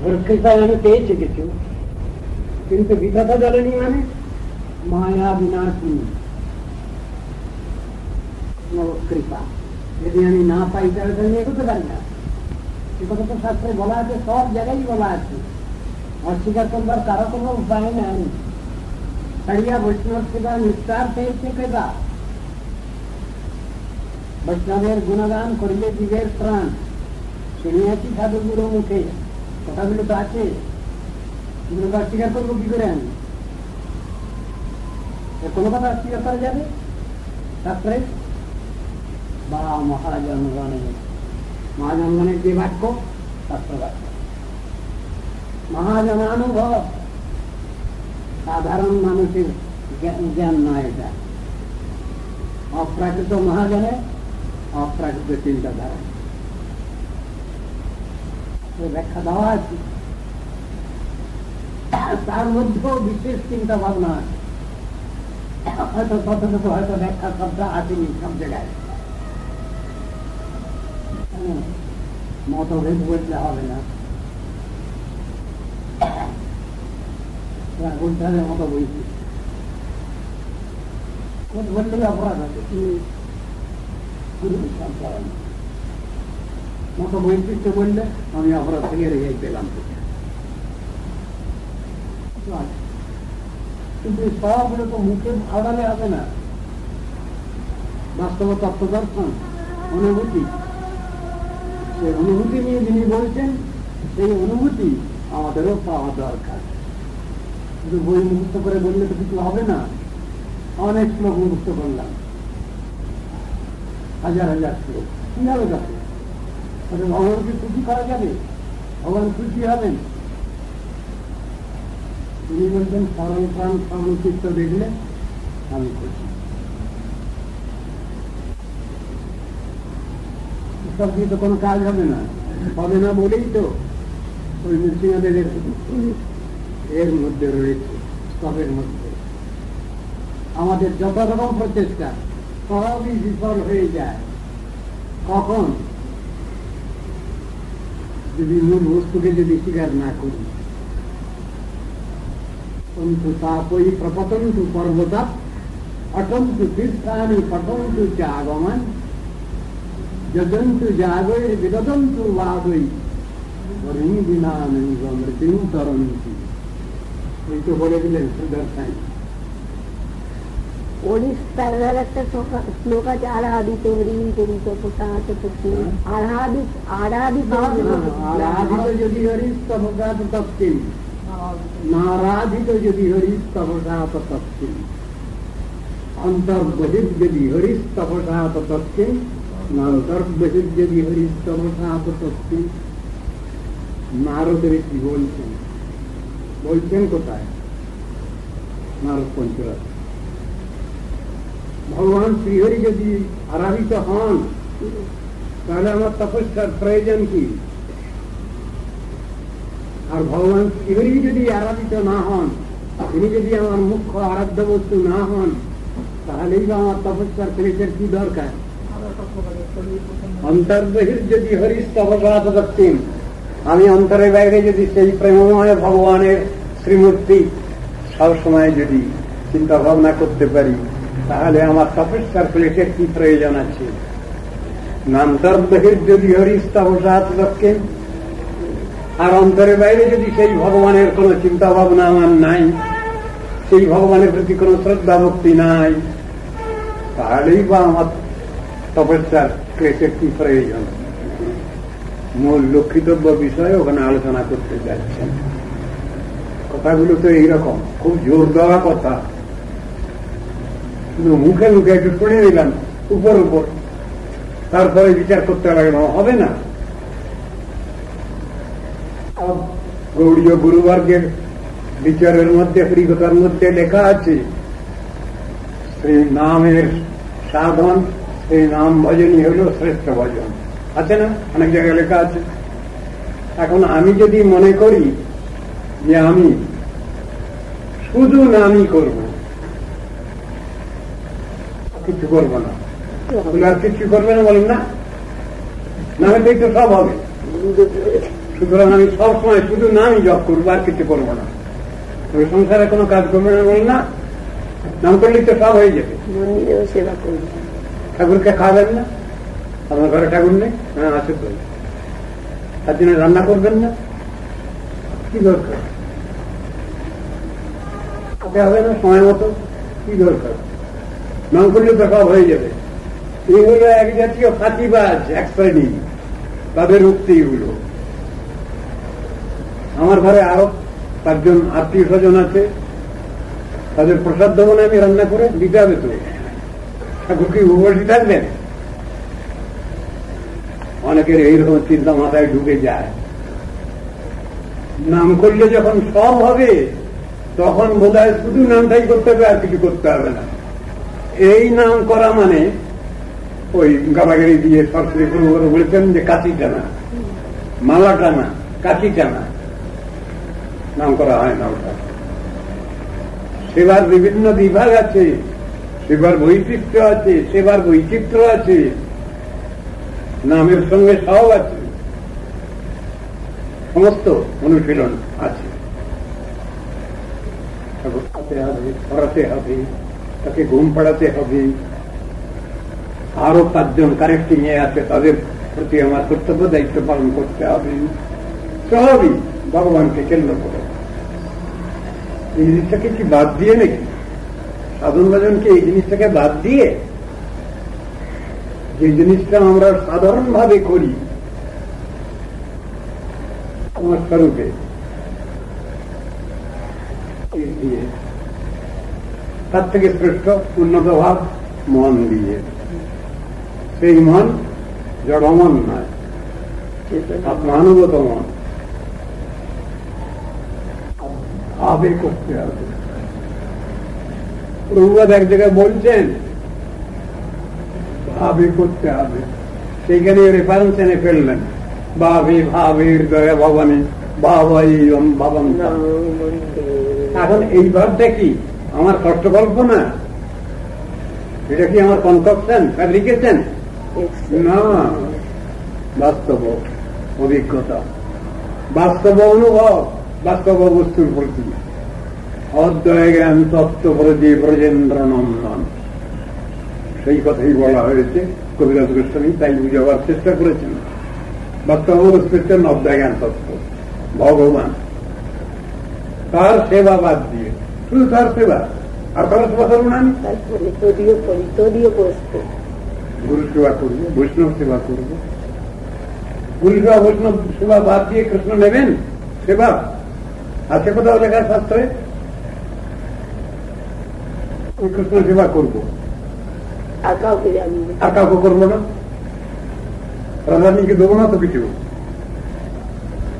ওর কৃপায় আমি পেয়েছি কিছু, কিন্তু বিধাতা জ্বলেনি মানে মায়া বিনাশিনী কৃপা। যদি আমি না পাই তাহলে আমি এগোতে পারি না। সে কথা তো শাস্ত্রে বলা আছে, সব জায়গায় বলা আছে। অস্বীকার করবার কারো কোনো উপায় নেই। ছাড়িয়া বৈষ্ণব সেবা নিস্তার পেয়েছে কৃপা। বৈষ্ণবের গুণগান করিলে জীবের প্রাণ, শুনিয়াছি সাধুগুরু মুখে। কথাগুলো তো আছে, এগুলো অস্বীকার করবো কি করে আমি? কোনো কথা অস্বীকার করা যাবে শাস্ত্রে? বা মহাজনগণের, মহাজনগণের যে বাক্য শাস্ত্র বাক্য, মহাজনানুভব, সাধারণ মানুষের জ্ঞান নয় এটা। অপ্রাকৃত মহাজনের অপ্রাকৃত চিন্তাধারা ব্যাখ্যা দেওয়া আছে। তার মধ্যেও বিশেষ চিন্তা ভাবনা আছে। হয়তো তথাগত হয়তো ব্যাখ্যা শব্দ আসেনি সব জায়গায়। মতভেদ বলতে হবে না, বলতে হবে মত বইছি বললেই অপরাধ আছে। মত বৈশিষ্ট্য বললে আমি অপরাধ থেকে রেহাই পেলাম। কিন্তু সবগুলো তো মুখে আড়ালে হবে না। বাস্তব তত্ত্ব দর্শন, অনুভূতি, সেই অনুভূতি নিয়ে যিনি বলছেন সেই অনুভূতি আমাদেরও পাওয়া দরকার। শুধু বই মুক্ত করে বললে তো কিছু হবে না। অনেক শ্লোক মুক্ত করলাম, হাজার হাজার শ্লোক, কি হবে তাতে? ভগবানকে খুশি করা যাবে? ভগবান খুশি হবেন? তিনি বলছেন সরল প্রাণ সরল চিত্ত দেখলে আমি খুশি। সব দিয়ে তো কোনো কাজ হবে না, হবে না বলেই তো ওই নৃসিংহদেবের এর মধ্যে রয়েছে, স্তবের মধ্যে। আমাদের যত রকম প্রচেষ্টা সবই বিফল হয়ে যায়। কখন? যদি মূল বস্তুকে যদি স্বীকার না করি। কিন্তু তাপই প্রপতন্তু পর্বতাৎ অটন্তু তীর্থানি পঠন্তু চ আগমান যজন্তু জাগৈ বিদদন্তু বাদৈ মৃত্যু তরন্তি। এই তো বলে দিলেন সুদর্শন। ওড়িশার একটা শ্লোক আছে, আরাধিত হরিণ পুরুষ প্রসাদ পক্ষী। আরাধিত যদি হরিশ তপসাত তৎকিম, নারাধিত যদি হরিশ তপসাত তৎকিম, অন্তর্বহিত যদি হরিশ তপসাত তৎকিম, নান্তর্বহিত যদি হরিশ তপসাত তৎকিম। নারদের কি বলছেন? বলছেন কোথায়? নারদ পঞ্চরাত্র। ভগবান শ্রীহরি যদি আরাধিত হন তাহলে আমার তপস্যার প্রয়োজন কি? আর ভগবান শ্রীহরি যদি আরাধিত না হন, তিনি যদি আমার মুখ্য আরাধ্য বস্তু না হন, তাহলেই বা আমার তপস্যার ক্লেশের কি দরকার? অন্তর্বহির যদি হরিশ তপসাত তৎকিম, আমি অন্তরে বাইরে যদি সেই প্রেমময় ভগবানের শ্রীমূর্তি সবসময় যদি চিন্তা ভাবনা করতে পারি, তাহলে আমার তপস্যার ক্লেশের কি প্রয়োজন আছে? নান্তর্বহির যদি হরিশ তপসাত তৎকিম, আর অন্তরে বাইরে যদি সেই ভগবানের কোন চিন্তা ভাবনা আমার নাই, সেই ভগবানের প্রতি কোন শ্রদ্ধা ভক্তি নাই, তাহলেই বা আমার তপস্যার ক্লেশের কি প্রয়োজন? মূল লক্ষিতব্য বিষয়ে ওখানে আলোচনা করতে যাচ্ছেন। কথাগুলো তো এইরকম, খুব জোর দেওয়া কথা, শুধু মুখে মুখে একটু শুনে নিলাম উপর উপর, তারপরে বিচার করতে লাগলাম, হবে না। গৌড়ীয় গুরুবর্গের বিচারের মধ্যে, হরিকথার মধ্যে লেখা আছে সেই নামের সাধন, সেই নাম ভজনই হল শ্রেষ্ঠ ভজন। আছে না? অনেক জায়গায় লেখা আছে। এখন আমি যদি মনে করি যে আমি শুধু নামই করব, কিছু করবো না, আর কিছু করবে না, বলেন না, নামে তো সব হবে। সুতরাং আমি সবসময় শুধু নামই জপ করবো, আর কিছু করবো না। ওই সংসারে কোনো কাজ করবে না বল না, নাম করলেই তো সব হয়ে যাবে। মন্দিরেও সেবা করবে, ঠাকুরকে খাওয়াবেন না? আপনার ঘরে ঠাকুর নেই? হ্যাঁ আছে তো। তার জন্য রান্না করবেন না? কি দরকার? হবে না সময় মতো, কি দরকার? নাম করলে তো সব হয়ে যাবে। এই হলো এক জাতীয় ফাঁকিবাজ, এক শ্রেণী, তাদের উক্তি এগুলো। আমার ঘরে আরো 5 জন আত্মীয় স্বজন আছে, তাদের প্রসাদ দেবো না আমি রান্না করে? দিতে হবে তো। ঠাকুর কি উপবাসী থাকবেন? অনেকের এইরকম চিন্তা মাথায় ঢুকে যায়। নাম করলে যখন সব হবে তখন বোধহয় শুধু নামটাই করতে হবে, আর কিছু করতে হবে না। এই নাম করা মানে ওই গাবাগাড়ি দিয়ে সরকারি করে বলেছেন যে কাশি টানা, মালা টানা, কাশি টানা, নাম করা হয় না ওটা। সেবার বিভিন্ন বিভাগ আছে, সেবার বৈশিষ্ট্য আছে, সেবার বৈচিত্র্য আছে, নামের সঙ্গে সব আছে, সমস্ত অনুশীলন আছে। খাওয়াতে হবে, পড়াতে হবে, তাকে ঘুম পাড়াতে হবে। আরো 5 জন কারেক্টিং এ আছে, তাদের প্রতি আমার কর্তব্য দায়িত্ব পালন করতে হবে। সবই ভগবানকে কেন্দ্র করে। এই জিনিসটাকে কি বাদ দিয়ে নাকি? সাধন ভজনকে এই জিনিসটাকে বাদ দিয়ে, যে জিনিসটা আমরা সাধারণ ভাবে করি আমার স্বরূপে, তার থেকে শ্রেষ্ঠ উন্নত ভাব মন দিয়ে। সেই মন জড়মন নয়, আত্মানুগত মন। ভাবে করতে হবে। প্রভুপাদ এক জায়গায় বলছেন ভাবে করতে হবে, সেইখানে রেফারেন্স এনে ফেললেন, ভাবে ভাবে হৃদয় ভবানী ভাবাই ভাবন। এখন এই ভাবটা কি আমার কষ্টকল্পনা? এটা কি আমার কনকশন, ফ্যাব্রিকেশন? না, বাস্তব অভিজ্ঞতা, বাস্তব অনুভব, বাস্তব বস্তুর প্রতি অদ্বয় জ্ঞান তত্ত্ব প্রতি ব্রজেন্দ্র নন্দন। সেই কথাই বলা হয়েছে। কবিরাজ গোস্বামী তাই বুঝাবার চেষ্টা করেছেন। বাস্তব বস্তু হচ্ছেন অদ্বয় জ্ঞান তত্ত্ব, ভগবান। তার সেবা বাদ দিয়ে, শুধু তার সেবা, আর তার সেবা করবো না। আমি গুরু সেবা করবো, বৈষ্ণব সেবা করবো। গুরু সেবা বৈষ্ণব সেবা বাদ দিয়ে কৃষ্ণ নেবেন সেবা? আছে কোথাও লেখার শাস্ত্রে? কৃষ্ণ সেবা করবো, আর কাউকে করবো না। রাধারানীকে দেবো না তো কিছু,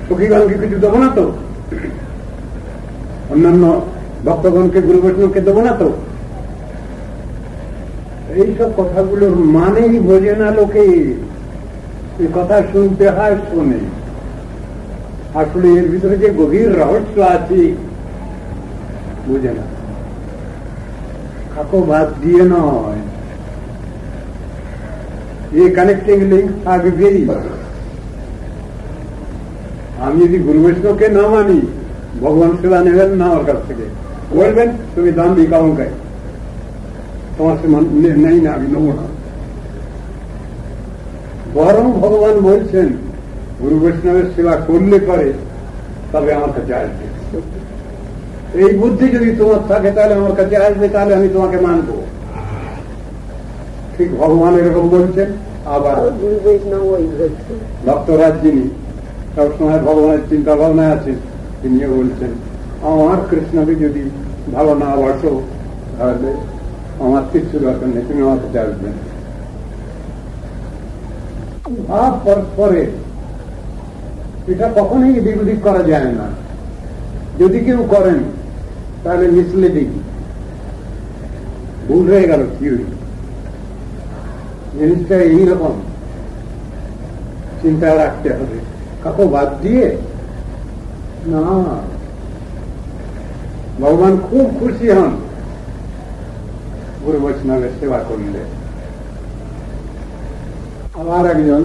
সখীগণকে কিছু দেবো না তো, অন্যান্য ভক্তগণকে গুরু বৈষ্ণবকে দেবো না তো। এইসব কথাগুলোর মানেই বোঝে না লোকে। এই কথা শুনতে হয়, শোনে, আসলে এর ভিতরে যে গভীর রহস্য আছে বুঝে না। কাকো বাদ দিয়ে নয়, এই কানেক্টিং লিঙ্ক থাকবেই। আমি যদি গুরু বৈষ্ণবকে না মানি, ভগবান সেবা নেবেন না আমার কাছ থেকে, বলবেন তুমি দাম দিই কাউকে, তোমার সে নেই না, আমি নেব না। বরং ভগবান বলছেন গুরু বৈষ্ণবের সেবা করলে পরে তবে আমার কাছে আসবে। এই বুদ্ধি যদি তোমার থাকে তাহলে আমার কাছে আসবে, তাহলে আমি তোমাকে মানব। ঠিক ভগবান এরকম বলছেন। আবার গুরু বৈষ্ণব ভক্তরাজ যিনি সবসময় ভগবানের চিন্তা ভাবনায় আছেন, তিনিও বলছেন আমার কৃষ্ণকে যদি ভালো না বাসো তাহলে আমার কিছু দরকার নেই, তুমি আমার কাছে আসবেন। ভাব পরে এটা কখনোই বিপরীত করা যায় না। যদি কেউ করেন তাহলে মিসলিডিং, ভুল হয়ে গেল থিওরি। জিনিসটা এইরকম চিন্তা রাখতে হবে, কাকো বাদ দিয়ে না। ভগবান খুব খুশি হন গুরু বৈষ্ণবের সেবা করলে। আমার একজন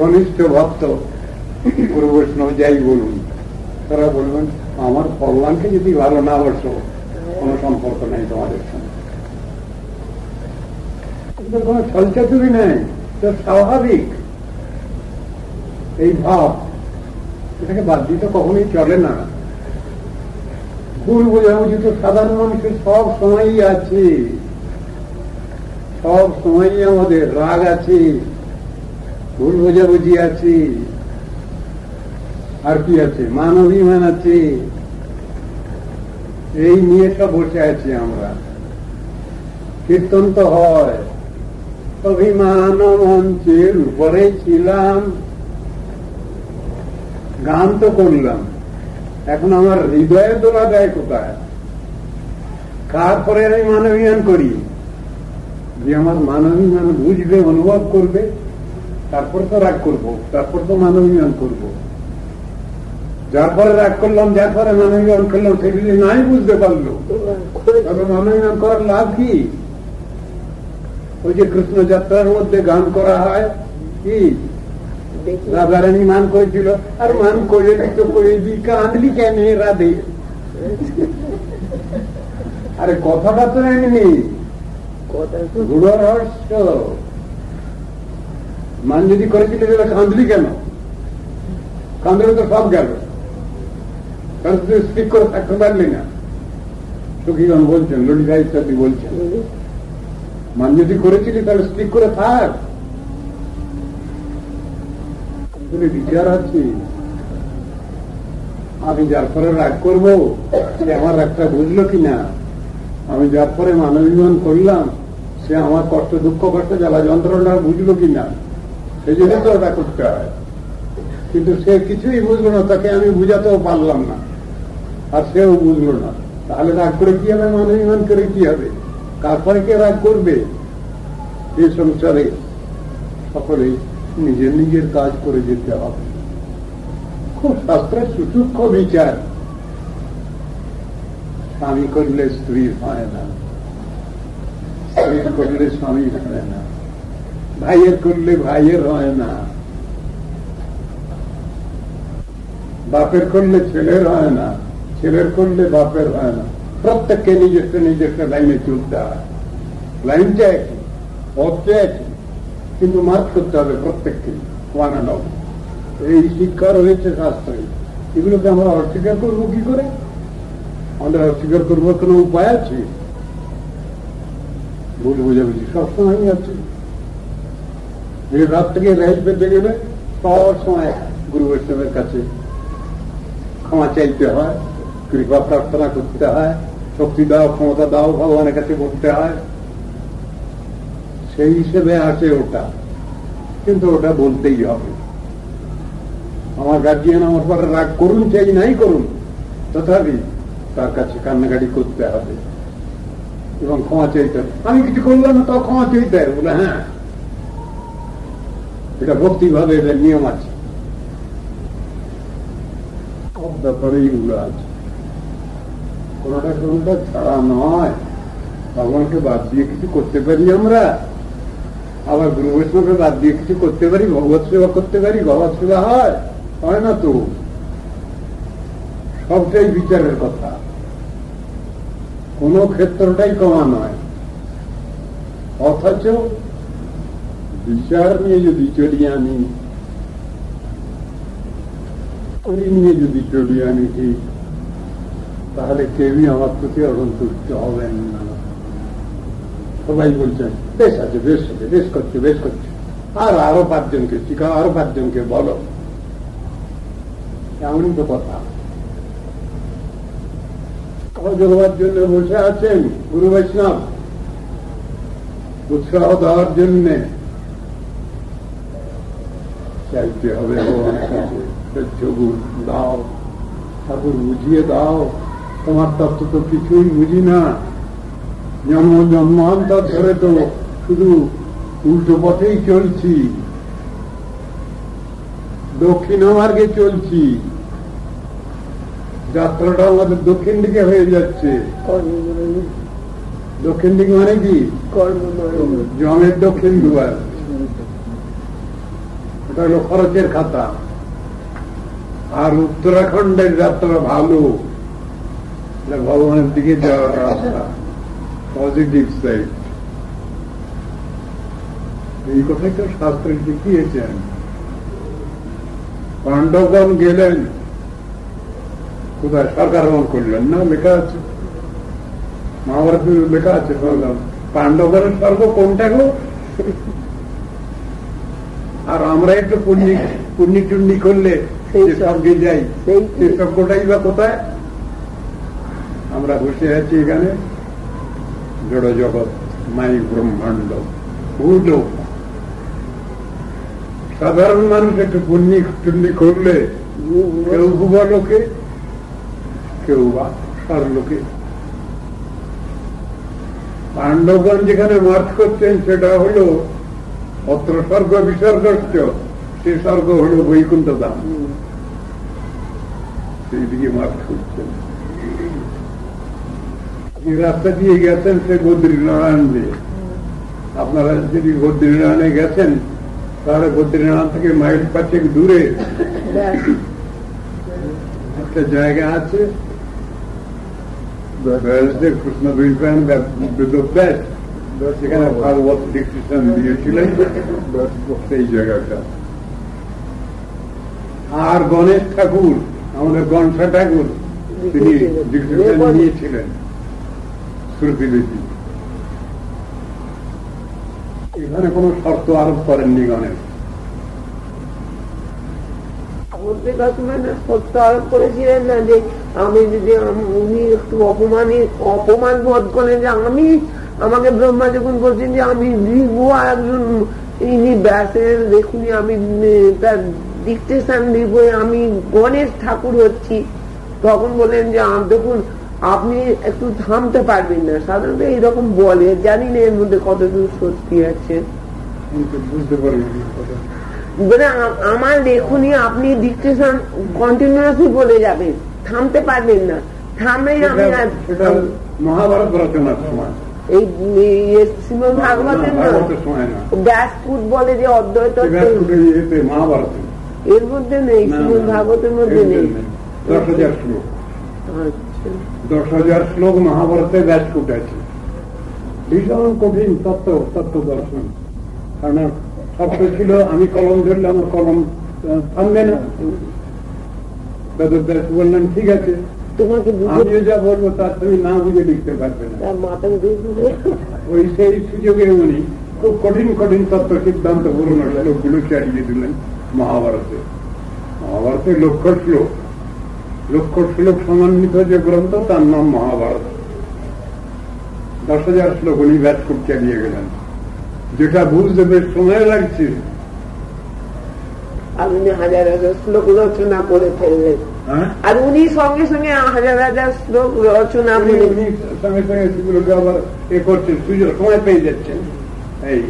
ঘনিষ্ঠ ভক্ত গুরু বৈষ্ণব যাই বলুন, তারা বলবেন আমার ভগবানকে যদি ভালো না বসো কোন সম্পর্ক নেই তোমাদের সঙ্গে, কোন ছলচাতুরি নেই, তো স্বাভাবিক এই ভাব, এটাকে বাদ দিতে কখনোই চলে না। ভুল বোঝাবুঝি তো সাধারণ মানুষের সব সময়ই আছে, সব সময়ই আমাদের রাগ আছে, ভুল বোঝাবুঝি আছে, আর কি আছে, মান অভিমান আছে, এই নিয়ে সব বসে আছি আমরা। কীর্তন তো হয়, অভিমান মঞ্চের উপরে ছিলাম, গান তো করলাম, এখন আমার হৃদয়ে দোলা দেয় কোথায়? কার পরে আমি মানবিমান করি? যে আমার মানবিমান বুঝবে, অনুভব করবে, তারপর তো রাগ করবো, তারপর তো মানবিমান করবো। যার পরে রাগ করলাম, যার পরে মানবিমান করলাম, সেগুলি নাই বুঝতে পারলো, তবে মানবিমান করার লাভ কি? ওই যে কৃষ্ণ যাত্রার মধ্যে গান করা হয়, কি রাধারানী মান করেছিল, আর মান করে তো করে দি, কাঁদলি কেন রাধে? আরে কথাটা তো এমনি গুড় রহস্য। মান যদি করেছিল তাহলে কাঁদলি কেন? কাঁদলে তো সব গেল, কারণ তুই স্টিক করে থাকতে পারলি না। সখীগণ বলছেন, ললিতা ইত্যাদি বলছেন, মান যদি করেছিলি তাহলে স্টিক করে থাক। বিচার আছে, আমি যার পরে রাগ করবো সে আমার রাগটা বুঝলো কিনা, আমি যার পরে মানবিমান করলাম সে আমার কষ্ট, দুঃখ, কষ্ট, জ্বালা যন্ত্রণা বুঝলো কিনা, সেই জন্য তো ওটা করতে হয়। কিন্তু সে কিছুই বুঝলো না, তাকে আমি বুঝাতেও পারলাম না, আর সেও বুঝলো না, তাহলে রাগ করে কি হবে? মানবিমান করে কি হবে? তারপরে কে রাগ করবে? এই সংসারে সকলেই নিজের নিজের কাজ করে যেতে হবে। খুব শাস্ত্রের সুসূক্ষ্ম বিচার। স্বামী করলে স্ত্রী হয় না, স্ত্রী করলে স্বামী হয় না, ভাইয়ের করলে ভাইয়ের হয় না, বাপের করলে ছেলের হয় না, ছেলের করলে বাপের হয় না। প্রত্যেককে নিজস্ব নিজস্ব লাইনে চলতে হয়। লাইনটা একই, পথটা একই, কিন্তু মার্ক করতে হবে প্রত্যেককে, ওয়ান। এই শিক্ষা রয়েছে শাস্ত্রে। এগুলোকে আমরা অস্বীকার করবো কি করে? আমাদের অস্বীকার করবো কোনো উপায় আছে? ভুল বুঝাবুঝি সবসময় আছে। এই রাত থেকে রেল পেতে গেলে সব সময় গুরু বৈষ্ণবের কাছে ক্ষমা চাইতে হয়, কৃপা প্রার্থনা করতে হয়, শক্তি দাও, ক্ষমতা দাও, ভগবানের কাছে বলতে হয়। সেই হিসেবে আছে ওটা, কিন্তু ওটা বলতেই হবে। আমার গার্জিয়ান আমার পরে রাগ করুন চাই নাই করুন, তথাপি তার কাছে কান্নাকাটি করতে হবে এবং ক্ষমা চাইতে হবে। আমি কিছু করলাম না, তাও ক্ষমা চাইতে হবে বলে, হ্যাঁ এটা ভক্তিভাবে এদের নিয়ম আছে, সব ব্যাপারে এগুলো আছে, কোনটা কোনটা ছাড়া নয়। ভগবানকে বাদ দিয়ে কিছু করতে পারি আমরা, আবার গুরু বৈষ্ণবকে বাদ দিয়ে কিছু করতে পারি, ভগবত সেবা করতে পারি, ভগবত সেবা হয় না তো। সবটাই বিচারের কথা, কোন ক্ষেত্রটাই কমা নয়। অথচ বিচার নিয়ে যদি চলি আনি, নিয়ে যদি চলি আনি ঠিক, তাহলে কেউই আমার প্রতি অসন্তুষ্ট হবেন না। সবাই বলছেন বেশ আছে, বেশ আছে, বেশ করছে, বেশ করছে, আর আরো 5 জনকে শিখাও, আরো 5 জনকে বলো। এমনই তো কথা। সহযোগবার জন্য বসে আছেন গুরু বৈষ্ণব, উৎসাহ দেওয়ার জন্য চাইতে হবে ভগবানের কাছে, দাও ঠাকুর, বুঝিয়ে দাও, তোমার তত্ত্ব তো কিছুই বুঝি না, জন্মান্তর ধরে তো শুধু উল্টো পথেই চলছি, দক্ষিণ মার্গে চলছি, যাত্রাটা আমাদের দক্ষিণ দিকে হয়ে যাচ্ছে। দক্ষিণ দিকে মানে কি? জমের দক্ষিণ দুয়ার, ওটা হলো খরচের খাতা। আর উত্তরাখণ্ডের যাত্রা ভালো, ভগবানের দিকে যাওয়ার রাস্তা, পজিটিভ সাইড। এই কথাই তো শাস্ত্রে শিখিয়েছেন। পাণ্ডবগণ গেলেন কোথায়? সরকার করলেন না, লেখা আছে মহাভারতে, লেখা আছে পাণ্ডবগণের স্বর্গ কোনটা গো? আর আমরা একটু পুণ্যি টুন্নি করলে স্বর্গে যাই, সেই স্বর্গটাই বা কোথায়? আমরা বসে আছি এখানে জড় জগৎ, মাই ব্রহ্মাণ্ড, ভূলোক। সাধারণ মানুষ একটু পুণ্যি টুন্নি করলে কেউ ভূবলোকে, কেউ বা স্বর্লোকে। পাণ্ডবগণ যেখানে মার্চ করছেন সেটা হল অত্র স্বর্গ বিসর্গস্য, সে স্বর্গ হল বৈকুণ্ঠ ধাম, সেই দিকে মার্চ করছেন। রাস্তা দিয়ে গেছেন সে বদ্রীনারায়ণ দিয়ে। আপনারা যদি বদ্রীনারায়ণে গেছেন তাহলে বদ্রীনারায়ণ থেকে মাইল 5 দূরে একটা জায়গা আছে, কৃষ্ণ বেদব্যাস, সেখানে ভাগবত ডিসক্রিপশন দিয়েছিলেন সেই জায়গাটা। আর গণেশ ঠাকুর, আমাদের গণসা ঠাকুর, তিনি ডিসক্রিপশন নিয়েছিলেন শ্রুতিলিপি। এখানে কোন শর্ত আরোপ করেননি গণেশ। শর্ত আরোপ করেছিলেন না যে আমি যদি, উনি একটু অপমান বোধ করেন যে আমাকে ব্রহ্মা যখন বলছেন যে আমি লিখবো, একজন ইনি ব্যাসের দেখুনি আমি তার ডিকটেশন লিখবো, আমি গণেশ ঠাকুর হচ্ছি, তখন বলেন যে দেখুন আপনি একটু থামতে পারবেন না। সাধারণত এইরকম বলে, জানি না এর মধ্যে কতদূর সত্যি আছে। বুঝতে পারি আমার লেখনী আপনি ডিকটেশন কন্টিনিউয়াসলি বলে যাবেন, থামতে পারবেন না। থামলেই আমি মহাভারত রচনার সময়, এই শ্রীমদ ভাগবতের ব্যাসপুট বলে যে অদ্বৈত, মহাভারত এর মধ্যে নেই, শ্রীমদ ভাগবতের মধ্যে নেই। 10,000 শ্লোক, 10,000 শ্লোক মহাভারতে ব্যাসপুট আছে। ভীষণ কঠিন তত্ত্ব দর্শন। কারণ শব্দ ছিল, আমি কলম ধরলে আমার কলম থামবে না। বেদব্যাস বললেন ঠিক আছে, তোমাকে আমিও যা বলবো তার তুমি না বুঝে লিখতে পারবে না। ওই সেই সুযোগে উনি খুব কঠিন কঠিন তত্ত্ব সিদ্ধান্ত পূর্ণ শ্লোকগুলো চালিয়ে দিলেন মহাভারতে। মহাভারতে লক্ষ শ্লোক সমন্বিত যে গ্রন্থ তার নাম মহাভারত। 10,000 শ্লোক উনি ব্যাসপুট চালিয়ে গেলেন, যেটা বুঝতে বেশ সময় লাগছে। আর উনি 1000 শ্লোক রচনা করে ফেললেন, আর উনি সঙ্গে সঙ্গে 1000 শ্লোক রচনা করে সঙ্গে সঙ্গে সেগুলোকে আবার এ করছেন, সুযোগ সময় পেয়ে যাচ্ছেন। এই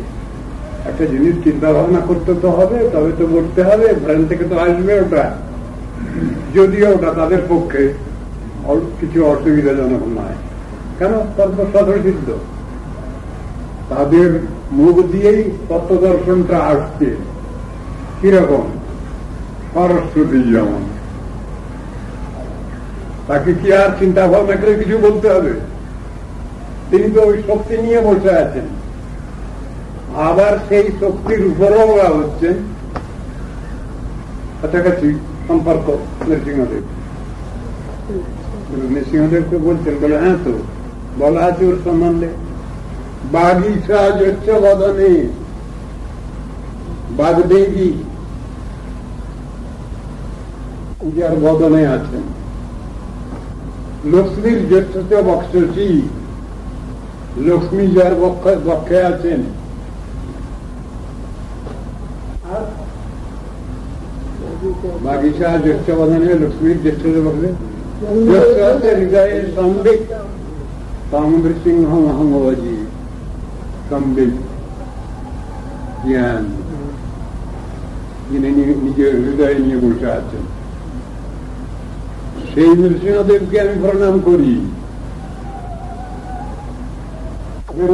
একটা জিনিস চিন্তা ভাবনা করতে তো হবে, তবে তো বলতে হবে, ব্রেন থেকে তো আসবে ওটা, যদিও ওটা তাদের পক্ষে কিছু অসুবিধাজনক নয়। কেন? তত্ত্ব স্বতঃসিদ্ধ, তাদের মুখ দিয়েই তত্ত্ব দর্শনটা আসছে। কিরকম? সরস্বতী যেমন, তাকে কি আর চিন্তা ভাবনা করে কিছু বলতে হবে? তিনি তো ওই শক্তি নিয়ে বসে আছেন, আবার সেই শক্তির উপরও হচ্ছেন কাছাকাছি সম্পর্ক। নৃসিংহদেবকে বলছেন, বলে হ্যাঁ তো বলা আছে ওর সম্বন্ধে, বাগিচা হচ্ছে বদনে, বাগদেবী যার বদনে আছেন, লক্ষ্মীর জ্যেষ্ঠ বক্ষসী, লক্ষ্মী যার বক্ষে আছেন, আর বাগিচা জ্যেষ্ঠ বদনে, লক্ষ্মীর জ্যেষ্ঠ বক্ষে হৃদয়ে সম্বিত তাম নৃসিংহ মহামজি সম্বিত জ্ঞান, যিনি নিজের হৃদয়ে নিয়ে বসে আছেন। সেই নৃসিংহদেবকে আমি প্রণাম করি।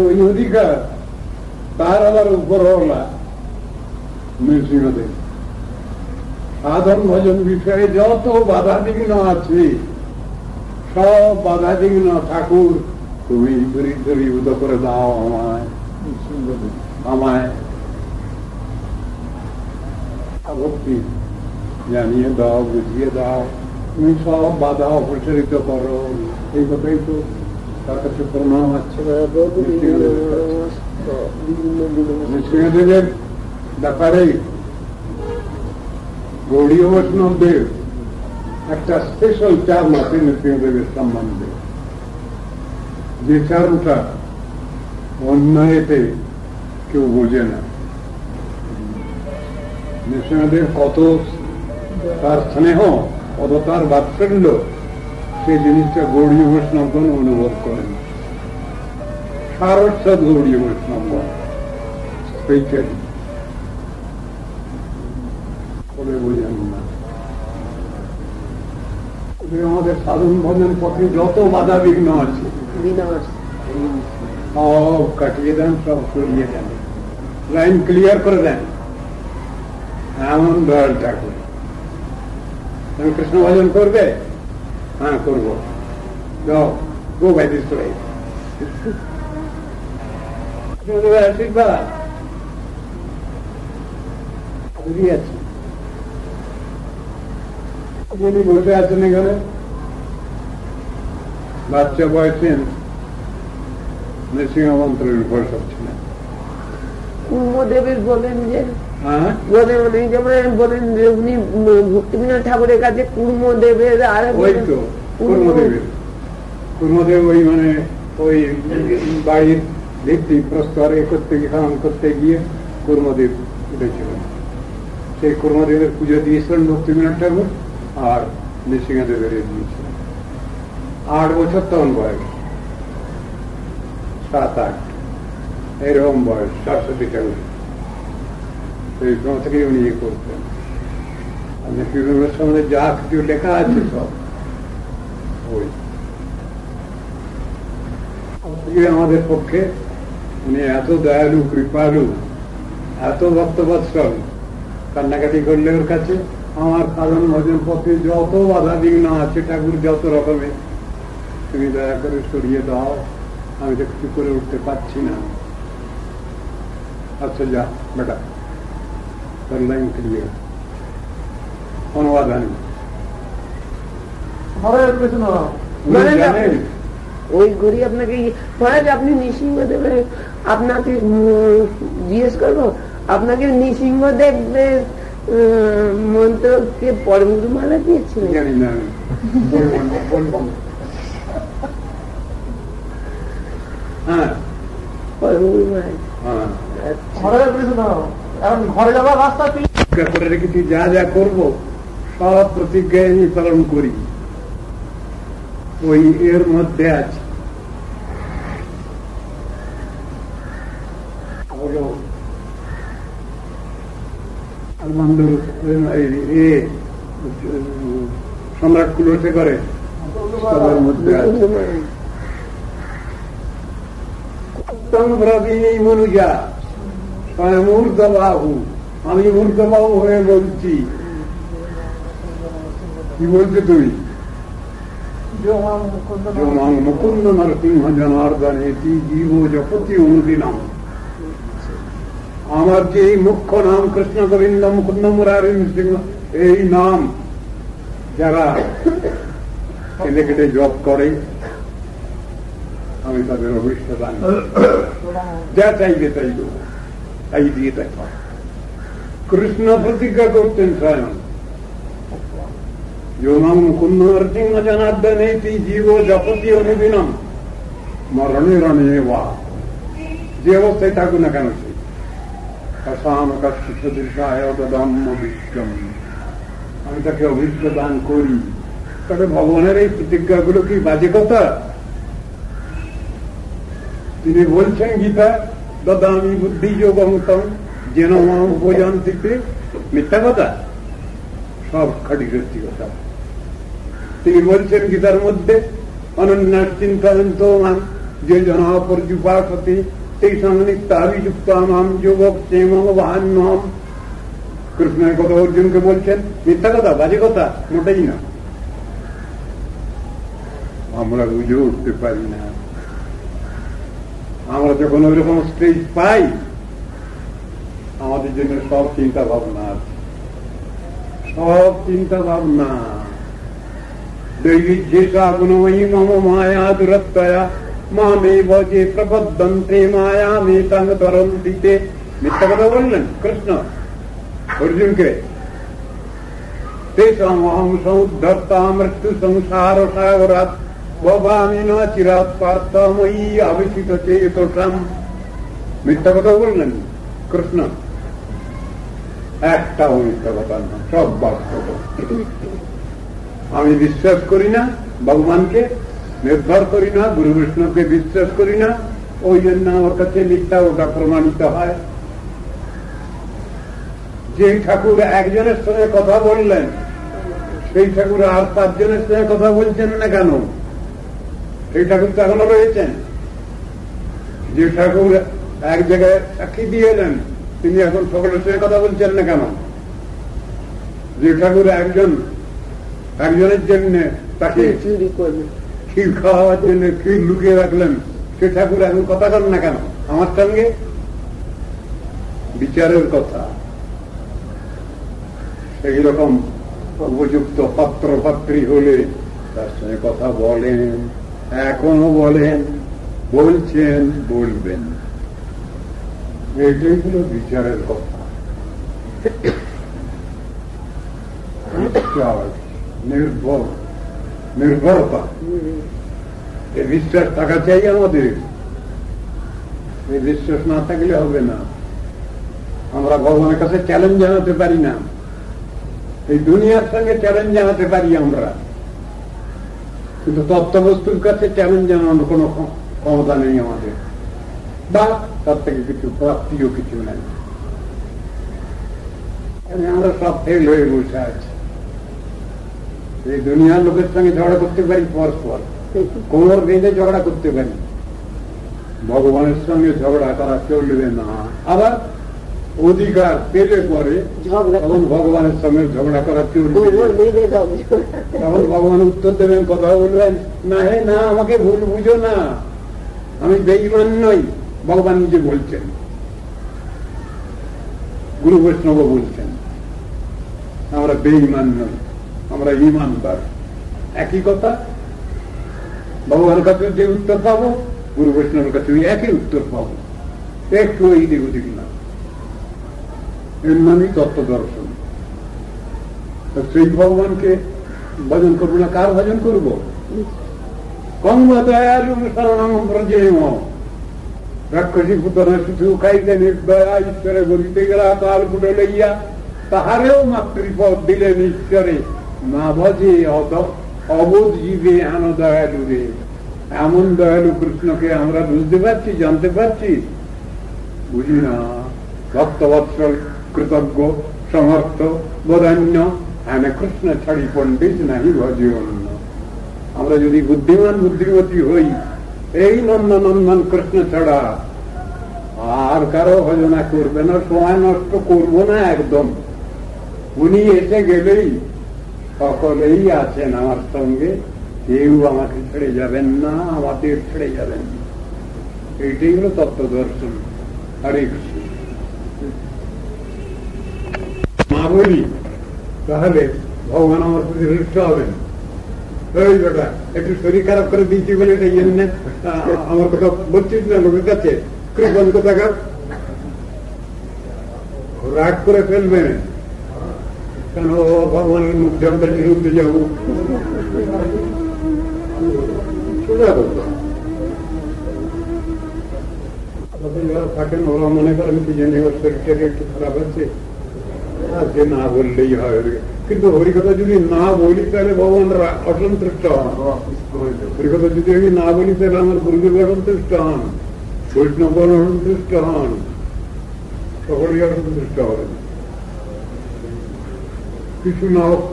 ওই অধিকার তার আবার উপরওয়ালা নৃসিংহদেব, সাধন ভজন বিষয়ে যত বাধা বিঘ্ন আছে সব বাধা বিঘ্ন ঠাকুর তুমি দূরীভূত করে দাও আমায় আমায় ভক্তি জানিয়ে দাও, বুঝিয়ে দাও, তুমি সব বাধা অপসারিত করো। এই কথাই তো তার কাছে প্রণাম আছে। নৃসিংহদেবের ব্যাপারে গৌড়ীয় বৈষ্ণবদের একটা স্পেশাল চার্ম আছে নৃসিংহদেবের সম্বন্ধে, যে চার্মটা অন্য এতে কেউ বোঝে না। নৃসিংহদেব কত তার স্নেহ, কত তার বাৎসল্য, সেই জিনিসটা গৌড়ীয় বৈষ্ণবগণ অনুভব করেন। সারস্বত গৌড়ীয় বৈষ্ণবগণ স্পেশালি করে বোঝেন না। আমাদের সাধন ভজন পথে যত বাধা বিঘ্ন আছে সব কাটিয়ে দেন, সব সরিয়ে দেন, লাইন ক্লিয়ার করে দেন। এমন দয়াল ঠাকুর। তুমি কৃষ্ণ ভজন করবে? হ্যাঁ করবো, যাও, গো বাই দিস ওয়ে। আশীর্বাদ আছে। যিনি বসে আছেন এখানে বাচ্চা বয়সেন নৃসিংহ মন্ত্রের উপর সব ছিলেন। কুর্মদেবের বলেন যে বলেন যে উনি ভক্তিবিনোদ ঠাকুরের কাছে কুর্মদেবের আর ওই তো কুর্মদেব ওই মানে ওই বাড়ির ভিত্তি প্রস্তর করতে গিয়ে কুর্মদেব উঠেছিলেন। সেই কুর্মদেবের পুজো দিয়েছিলেন ভক্তিবিনোদ ঠাকুর, আর নৃসিংহদেবের দিয়েছিলেন। 8 বছর তখন বয়স, 7-8 এরকম বয়স সরস্বতী ঠাকুর। সেই সময় থেকে উনি ইয়ে করতেন। নৃসিংহদেবের সম্বন্ধে যা কিছু লেখা আছে সব ওই আমাদের পক্ষে উনি এত দয়ালু, কৃপালু, এত ভক্তবৎসল। কান্নাকাটি করলে ওর কাছে আমার সাধন ভজন পথে যত বাধা বিঘ্ন আছে ঠাকুর, যত রকমের, তুমি দয়া করে সরিয়ে দাও, আমি তো কিছু করে উঠতে পারছি না। আচ্ছা যা বেটা, তোর লাইন ক্লিয়ার, কোনো বাধা নেই। ওই ঘড়ি আপনাকে মহারাজ, আপনি নৃসিংহদেবের, আপনাকে জিজ্ঞেস করবো, আপনাকে নৃসিংহদেবের মন্ত্রকে পরমগুরুমালা দিয়েছিলেন? জানি না, হ্যাঁ ঘরে যাওয়ার রাস্তা করে রেখেছি। যা যা করবো সব প্রতিজ্ঞা আমি পালন করি। ওই এর মধ্যে আছে সম্রাট কুলোতে করে সবার মধ্যে আছে মনুজা স্বয়ং ঊর্ধ্ববাহু। আমি ঊর্ধ্ববাহু হয়ে বলছি। কি বলছো তুমি? মুকুন্দ নরসিংহ জনার্দনেতি জীব জপতি অনুদিনম। আমার যে এই মুখ্য নাম কৃষ্ণ গোবিন্দ মুকুন্দ মুরারি নৃসিংহ, এই নাম যারা কেটে কেটে জপ করে আমি তাদের অভিষ্টদান যা চাইবে তাই দেবো, তাই দিয়ে দেখো। কৃষ্ণ প্রতিজ্ঞা করতেন স্বয়ং, যোগম মুকুন্দ নরসিংহ জনার্দনেতি জীব জপতি অনুদিনম মরণে রণে বা। যে অবস্থায় থাকুক না কেন সে আমি তাকে অভিষ্ট দান করি। তবে ভগবানের এই প্রতিজ্ঞাগুলো কি বাজে কথা? তিনি বলছেন গীতা, দদামি বুদ্ধি যোগন্তম যেন মাম উপজান্তিতে, মিথ্যা কথা, সব খাঁটি সত্যি কথা। তিনি বলছেন গীতার মধ্যে, অনন্যাস চিন্তায়ন্ত মান যে জনা পর্যুপাসতে সেই সংনিত্যাভিযুক্তানাম যোগক্ষেমবাহান্যম। কৃষ্ণের কথা অর্জুনকে বলছেন, মিথ্যা কথা, বাজে কথা, মোটেই না। আমরা বুঝে উঠতে পারি না। আমরা যখন ওইরকম স্টেজ পাই, আমাদের জন্য সব চিন্তা ভাবনা আছে, সব চিন্তা ভাবনা। দৈবিক যে গুণময়ী মম মায়া দুরত্তয়া মামে ভজে প্রবদ্ধন্তে মায়া মে তং তরন্তিতে। মিথ্যা কথা বললেন কৃষ্ণ অর্জুনকে। তেষাম অহং সমুদ্ধর্তা মৃত্যু সংসার সাগরাৎ ভবামি ন চিরাৎ পার্থ ময়ি আবেশিত চেতসাম। মিথ্যা কথা বললেন কৃষ্ণ, একটাও মিথ্যা কথা না, সব বাস্তব। আমি বিশ্বাস করি না ভগবানকে, নির্ভর করি না, গুরু বৈষ্ণবকে বিশ্বাস করি না, ওই জন্য আমার কাছে মিথ্যা ওটা প্রমাণিত হয়। যে ঠাকুর একজনের সঙ্গে কথা বললেন, সেই ঠাকুর আর 5 জনের সঙ্গে কথা বলছেন না কেন? সেই ঠাকুর তো এখনো রয়েছেন। যে ঠাকুর এক জায়গায় সাক্ষী দিয়ে এলেন, তিনি এখন সকলের সঙ্গে কথা বলছেন না কেন? যে ঠাকুর একজনের জন্য তাকে ক্ষীর খাওয়ার জন্য ক্ষীর লুকিয়ে রাখলেন, সে ঠাকুর এখন কথা করেন না কেন আমার সঙ্গে? বিচারের কথা। সেই রকম উপযুক্ত পাত্র পাত্রী হলে তার সঙ্গে কথা বলেন, এখনো বলেন, বলছেন, বলবেন। এটাই হল বিচারের কথা। নির্ভরতা, এই বিশ্বাস থাকা চাই আমাদের। এই বিশ্বাস না থাকলে হবে না। আমরা ভগবানের কাছে চ্যালেঞ্জ জানাতে পারি না, এই দুনিয়ার সঙ্গে চ্যালেঞ্জ জানাতে পারি আমরা, কিন্তু তত্ত্ববস্তুর কাছে চ্যালেঞ্জ জানানোর কোন ক্ষমতা নেই আমাদের, বা তার থেকে কিছু প্রাপ্তিও কিছু নেই। আমরা সব ফেল হয়ে বসে আছি। এই দুনিয়ার লোকের সঙ্গে ঝগড়া করতে পারি, পরস্পর কোমর বেঁধে ঝগড়া করতে পারি, ভগবানের সঙ্গে ঝগড়া করা চলবে না। আবার অধিকার পেলে পরে তখন ভগবানের সঙ্গে ঝগড়া করা চলবে, তখন ভগবান উত্তর দেবেন, কথা বলবেন, না হে না, আমাকে ভুল বুঝো না, আমি বেঈমান নই। ভগবান নিজে বলছেন, গুরু বৈষ্ণব বলছেন, আমরা বেঈমান নই, আমরা ঈমানদার। একই কথা। ভগবানের কাছে যে উত্তর পাবো, গুরু বৈষ্ণবের কাছে একই উত্তর পাবো, একটু এই দিক ওদিক না। এর নামই তত্ত্ব দর্শন। সেই ভগবানকে ভজন করবো না, কার ভজন করবো? রাক্ষসী পুতনা শুধু খাইতে নির্দয়া, ঈশ্বরে বলিতে গেলা কাল কুটো লইয়া, তাহারেও মাতৃপদ দিলেন ঈশ্বরে, না ভজে অবোধ জীবে আনো দয়ালু রে। এমন দয়ালু কৃষ্ণকে আমরা বুঝতে পারছি, জানতে পারছি? বুঝি না। ভক্তবৎসল, কৃতজ্ঞ, সমর্থ, বদান্য, হ্যাঁ কৃষ্ণ ছাড়ি পণ্ডিত নাহি ভজে অন্য। আমরা যদি বুদ্ধিমান বুদ্ধিমতী হই, এই নন্দনন্দন কৃষ্ণ ছাড়া আর কারো ভজনা করবে না, সময় নষ্ট করবো না একদম। উনি এসে গেলেই সকলেই আছেন আমার সঙ্গে, কেউ আমাকে ছেড়ে যাবেন না, আমাদের ছেড়ে যাবেন না। এইটাই হল তত্ত্ব দর্শন। হরে কৃষ্ণ। মা বলি তাহলে ভগবান আমার প্রতি হৃষ্ট হবেন। ওই বেটা একটু শরীর খারাপ করে দিয়েছি বলে এই জন্য আমার কথা বলছিস না লোকের কাছে, কৃপণ কোথাকার, রাগ করে ফেলবে কেন? ভগবানের মুখে আমরা বিরুদ্ধে যাবো, থাকেন ওরা মনে করেন কি জানি ওর শরীরটা একটু খারাপ আছে, আজকে না বললেই হয়। কিন্তু হরিকথা যদি না বলি তাহলে ভগবান অসন্তুষ্ট হন। হরিকথা যদি আমি না বলি তাহলে আমার গুরুদেব অসন্তুষ্ট হন, বৈষ্ণব অসন্তুষ্ট হন, সকলেই অসন্তুষ্ট হবেন। কিছু না হোক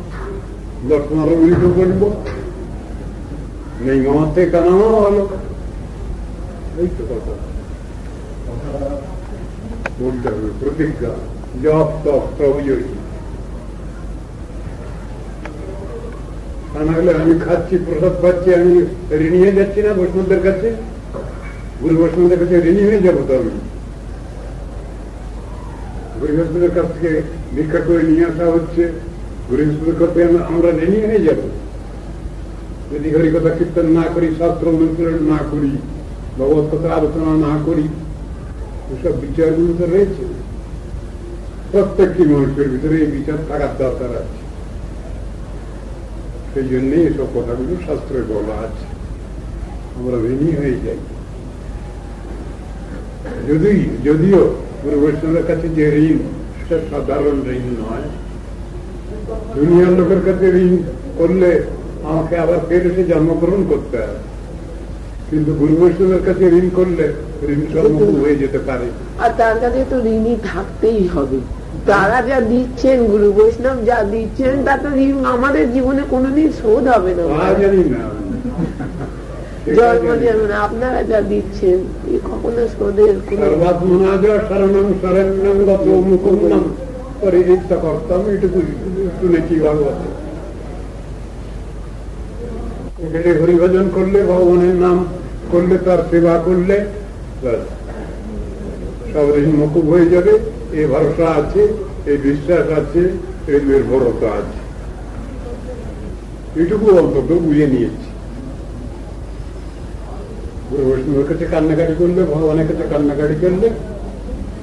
10-15 মিনিট বলবো, নেই মামাতে কানানো হলো, এই তো কথা বলতে হবে, প্রতিজ্ঞা। জপ তপ প্রয়োজন। তা নাহলে আমি খাচ্ছি, প্রসাদ পাচ্ছি, আমি ঋণী হয়ে যাচ্ছি না বৈষ্ণবদের কাছে? গুরু বৈষ্ণবদের কাছে ঋণী হয়ে যাবো তো আমি। গৃহস্থদের কাছ থেকে ভিক্ষা করে নিয়ে আসা হচ্ছে, গৃহস্থদের কাছে আমরা ঋণী হয়ে যাব যদি হরিকথা কীর্তন না করি, শাস্ত্র অনুশীলন না করি, ভগবত কথা আলোচনা না করি। এসব বিচারগুলো তো রয়েছে, প্রত্যেকটি মানুষের ভিতরে এই বিচার থাকার দরকার আছে। সেই জন্যই এসব কথাগুলো শাস্ত্রে বলা আছে, আমরা ঋণী হয়ে যাই। যদিও গুরু বৈষ্ণবের কাছে যে ঋণ, সেটা সাধারণ ঋণ নয়। দুনিয়ার লোকের কাছে ঋণ করলে আমাকে আবার ফের এসে জন্মগ্রহণ করতে হবে, কিন্তু গুরু বৈষ্ণবের কাছে ঋণ করলে ঋণ সম্মুখ হয়ে যেতে পারে। আর তার কাছে তো ঋণী থাকতেই হবে। তারা যা দিচ্ছেন, গুরু বৈষ্ণব যা দিচ্ছেন, তা তো আমাদের জীবনে কোনোদিন শোধ হবে না। জানি না, জন্ম যেমন আপনারা যা দিচ্ছেন কখনো শোধের শরণম শরণ্যম গত মুকুন্দম পরিচিত করতাম, এটুকু শুনেছি ভাগবত। এখানে হরিভজন করলে, ভগবানের নাম করলে, তার সেবা করলে সব মুকুব হয়ে যাবে। এই ভরসা আছে, এই বিশ্বাস আছে, এই নির্ভরতা আছে। এটুকু অন্তত বুঝে নিয়েছি। গুরু বৈষ্ণবের কাছে কান্নাকাটি করলে, ভগবানের কাছে কান্নাকাটি করলে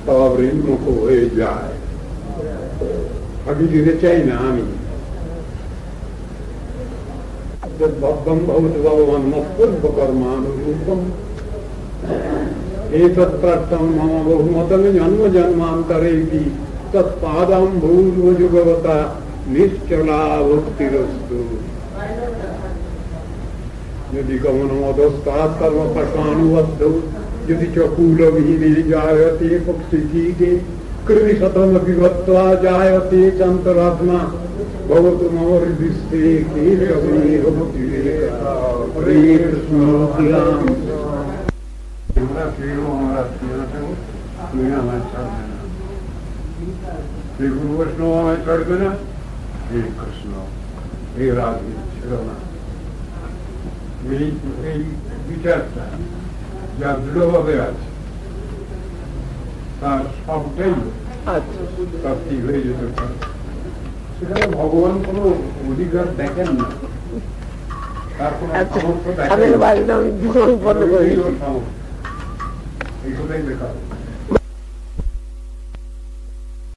সব ঋণ মুকুব হয়ে যায়। ফাঁকি দিতে চাই না আমি। ভক্তম ভবতু ভগবান মৎকর্মানুরূপম এতৎপ্রাপ্তম মম বহুমতমে জন্ম জন্মান্তরে তৎপাদম ভূর্ভুজগবতা নিশ্চলা ভক্তিরস্তু। যদি গমনমদস্তাৎ কর্মপাশানুবদ্ধ, যদি চকুলবিহীনে জায়তে পক্ষিকীটে কৃমিশতমপি গত্বা জায়তে চন্তরাত্মা ভবতু মম হৃদিস্থে কেশবীর ভক্তিরেখা। হরে কৃষ্ণ রাম। আমরা ফিরব, আমরা তুমি আমায় ছাড়বে না, শ্রী গুরু বৈষ্ণব আমায় ছাড়বে না। হে কৃষ্ণ, হে রাধে, ছিল না। এই বিচারটা যা দৃঢ়ভাবে আছে, তার সবটাই প্রাপ্তি হয়ে যেতে পারে। সেখানে ভগবান কোন অধিকার দেখেন না, তার কোন সামর্থ্য দেখেন না, এইগুলোই দেখা।